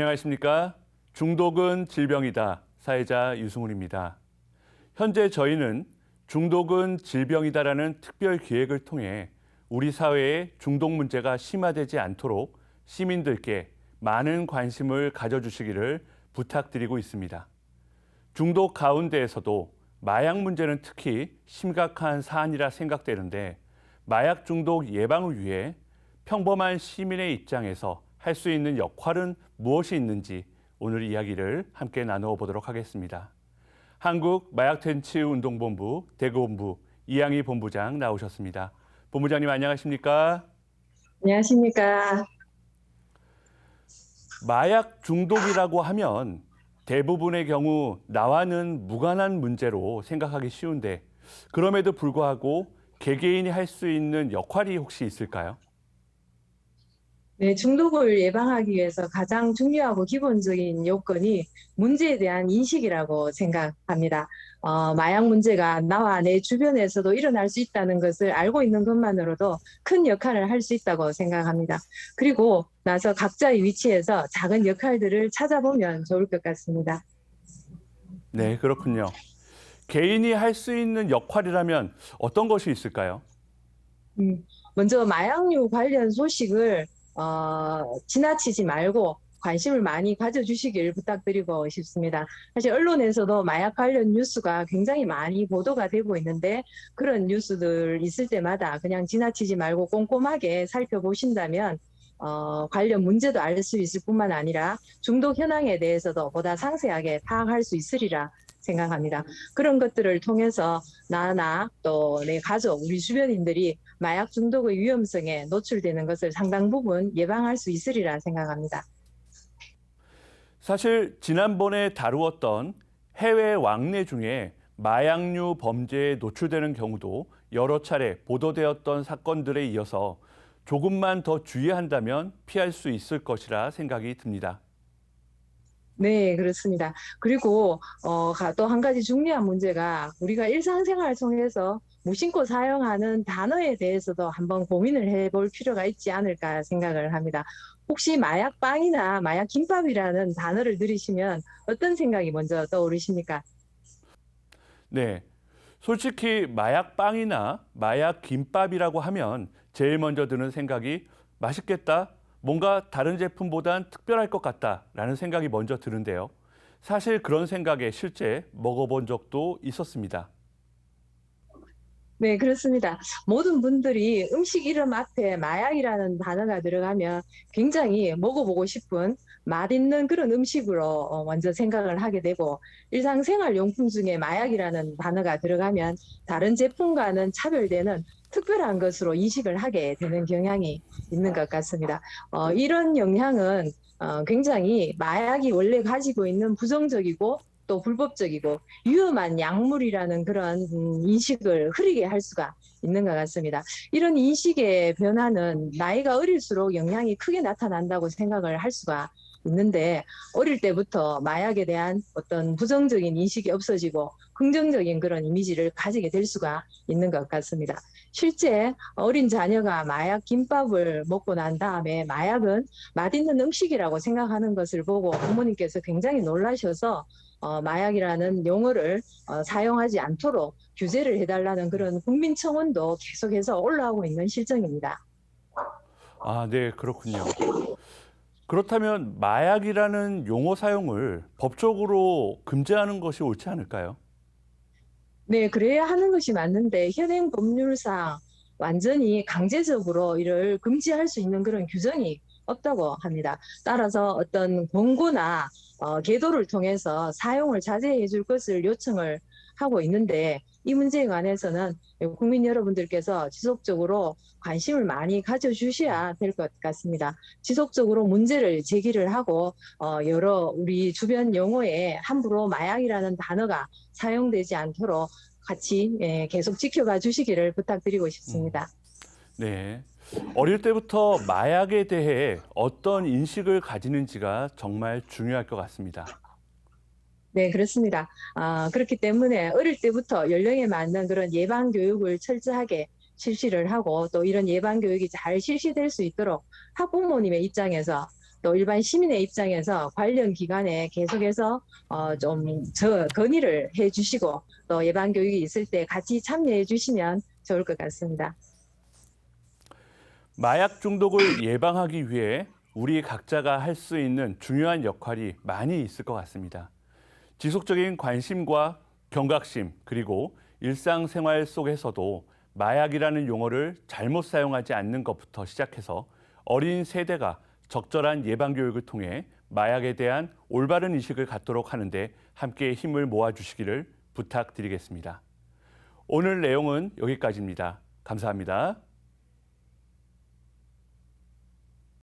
안녕하십니까? 중독은 질병이다. 사회자 유승훈입니다. 현재 저희는 중독은 질병이다라는 특별 기획을 통해 우리 사회의 중독 문제가 심화되지 않도록 시민들께 많은 관심을 가져주시기를 부탁드리고 있습니다. 중독 가운데에서도 마약 문제는 특히 심각한 사안이라 생각되는데 마약 중독 예방을 위해 평범한 시민의 입장에서 할 수 있는 역할은 무엇이 있는지 오늘 이야기를 함께 나누어 보도록 하겠습니다. 한국마약퇴치운동본부 대구본부 이양희 본부장 나오셨습니다. 본부장님 안녕하십니까? 안녕하십니까. 마약 중독이라고 하면 대부분의 경우 나와는 무관한 문제로 생각하기 쉬운데 그럼에도 불구하고 개개인이 할 수 있는 역할이 혹시 있을까요? 네, 중독을 예방하기 위해서 가장 중요하고 기본적인 요건이 문제에 대한 인식이라고 생각합니다. 마약 문제가 나와 내 주변에서도 일어날 수 있다는 것을 알고 있는 것만으로도 큰 역할을 할 수 있다고 생각합니다. 그리고 나서 각자의 위치에서 작은 역할들을 찾아보면 좋을 것 같습니다. 네, 그렇군요. 개인이 할 수 있는 역할이라면 어떤 것이 있을까요? 음, 먼저 마약류 관련 소식을 지나치지 말고 관심을 많이 가져주시길 부탁드리고 싶습니다. 사실 언론에서도 마약 관련 뉴스가 굉장히 많이 보도가 되고 있는데 그런 뉴스들 있을 때마다 그냥 지나치지 말고 꼼꼼하게 살펴보신다면 관련 문제도 알 수 있을 뿐만 아니라 중독 현황에 대해서도 보다 상세하게 파악할 수 있으리라 생각합니다. 그런 것들을 통해서 나나 또 내 가족, 우리 주변인들이 마약 중독의 위험성에 노출되는 것을 상당 부분 예방할 수 있으리라 생각합니다. 사실 지난번에 다루었던 해외 왕래 중에 마약류 범죄에 노출되는 경우도 여러 차례 보도되었던 사건들에 이어서 조금만 더 주의한다면 피할 수 있을 것이라 생각이 듭니다. 네, 그렇습니다. 그리고 또 한 가지 중요한 문제가 우리가 일상생활 속에서 무심코 사용하는 단어에 대해서도 한번 고민을 해볼 필요가 있지 않을까 생각을 합니다. 혹시 마약빵이나 마약김밥이라는 단어를 들으시면 어떤 생각이 먼저 떠오르십니까? 네. 솔직히 마약빵이나 마약김밥이라고 하면 제일 먼저 드는 생각이 맛있겠다, 뭔가 다른 제품보단 특별할 것 같다라는 생각이 먼저 드는데요. 사실 그런 생각에 실제 먹어본 적도 있었습니다. 네, 그렇습니다. 모든 분들이 음식 이름 앞에 마약이라는 단어가 들어가면 굉장히 먹어보고 싶은 맛있는 그런 음식으로 먼저 생각을 하게 되고 일상생활용품 중에 마약이라는 단어가 들어가면 다른 제품과는 차별되는 특별한 것으로 인식을 하게 되는 경향이 있는 것 같습니다. 이런 영향은 굉장히 마약이 원래 가지고 있는 부정적이고 또 불법적이고 위험한 약물이라는 그런 인식을 흐리게 할 수가 있는 것 같습니다. 이런 인식의 변화는 나이가 어릴수록 영향이 크게 나타난다고 생각을 할 수가 있는데 어릴 때부터 마약에 대한 어떤 부정적인 인식이 없어지고 긍정적인 그런 이미지를 가지게 될 수가 있는 것 같습니다. 실제 어린 자녀가 마약 김밥을 먹고 난 다음에 마약은 맛있는 음식이라고 생각하는 것을 보고 부모님께서 굉장히 놀라셔서 마약이라는 용어를 사용하지 않도록 규제를 해달라는 그런 국민청원도 계속해서 올라오고 있는 실정입니다. 아, 네, 그렇군요. 그렇다면 마약이라는 용어 사용을 법적으로 금지하는 것이 옳지 않을까요? 네, 그래야 하는 것이 맞는데 현행 법률상 완전히 강제적으로 이를 금지할 수 있는 그런 규정이 없다고 합니다. 따라서 어떤 권고나 계도를 통해서 사용을 자제해 줄 것을 요청을 하고 있는데 이 문제에 관해서는 국민 여러분들께서 지속적으로 관심을 많이 가져주셔야 될 것 같습니다. 지속적으로 문제를 제기를 하고 여러 우리 주변 용어에 함부로 마약이라는 단어가 사용되지 않도록 같이 계속 지켜봐 주시기를 부탁드리고 음, 싶습니다. 네. 어릴 때부터 마약에 대해 어떤 인식을 가지는지가 정말 중요할 것 같습니다. 네, 그렇습니다. 그렇기 때문에 어릴 때부터 연령에 맞는 그런 예방 교육을 철저하게 실시를 하고 또 이런 예방 교육이 잘 실시될 수 있도록 학부모님의 입장에서 또 일반 시민의 입장에서 관련 기관에 계속해서 건의를 해주시고 또 예방 교육이 있을 때 같이 참여해 주시면 좋을 것 같습니다. 마약 중독을 예방하기 위해 우리 각자가 할 수 있는 중요한 역할이 많이 있을 것 같습니다. 지속적인 관심과 경각심, 그리고 일상생활 속에서도 마약이라는 용어를 잘못 사용하지 않는 것부터 시작해서 어린 세대가 적절한 예방교육을 통해 마약에 대한 올바른 의식을 갖도록 하는데 함께 힘을 모아주시기를 부탁드리겠습니다. 오늘 내용은 여기까지입니다. 감사합니다.